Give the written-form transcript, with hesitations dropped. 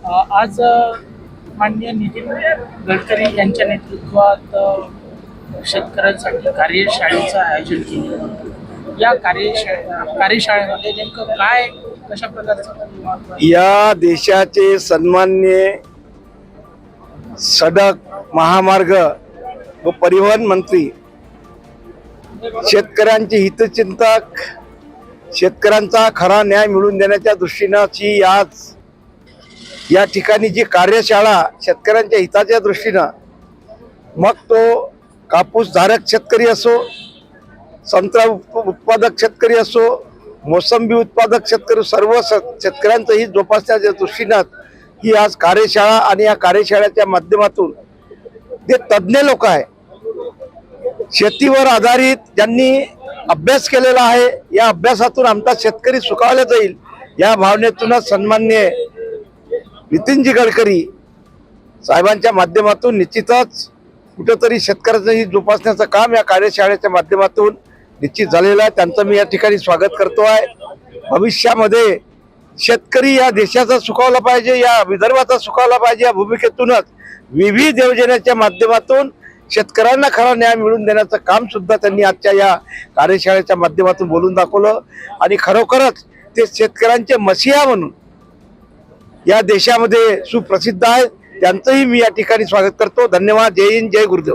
आज माननीय नितीन गडकरी यांच्या नेतृत्वात शेतकऱ्यांसाठी कार्यशाळेचं आयोजन केलं. या कार्यशाळेमध्ये नेमकं काय कशा प्रकारचं या देशाचे सन्माननीय सडक महामार्ग व परिवहन मंत्री, शेतकऱ्यांचे हितचिंतक, शेतकऱ्यांचा खरा न्याय मिळवून देण्याच्या दृष्टीने आज या ठिकाणी जी कार्यशाळा शेतकऱ्यांच्या हिताच्या दृष्टीनं, मग तो कापूसधारक शेतकरी असो, संत्रा उत्पादक शेतकरी असो, मोसंबी उत्पादक शेतकरी, सर्व शेतकऱ्यांचं हित जोपासण्याच्या दृष्टीनं ही आज कार्यशाळा आणि या कार्यशाळेच्या माध्यमातून जे तज्ज्ञ लोक आहे, शेतीवर आधारित ज्यांनी अभ्यास केलेला आहे, या अभ्यासातून आमचा शेतकरी सुखावला जाईल या भावनेतूनच सन्माननीय नितीनजी गडकरी साहेबांच्या माध्यमातून निश्चितच कुठेतरी शेतकऱ्याचं हित जोपासण्याचं काम या कार्यशाळेच्या माध्यमातून निश्चित झालेलं आहे. त्यांचं मी या ठिकाणी स्वागत करतो आहे. भविष्यामध्ये शेतकरी या देशाचा सुखावला पाहिजे, या विदर्भाचा सुखावला पाहिजे, या भूमिकेतूनच विविध योजनेच्या माध्यमातून शेतकऱ्यांना खरा न्याय मिळवून देण्याचं काम सुद्धा त्यांनी आजच्या या कार्यशाळेच्या माध्यमातून बोलून दाखवलं. आणि खरोखरच ते शेतकऱ्यांचे मसीहा म्हणून या देशामध्ये सुप्रसिद्ध आहे. त्यांचंही मी या ठिकाणी स्वागत करतो. धन्यवाद. जय हिंद, जय गुरुदेव.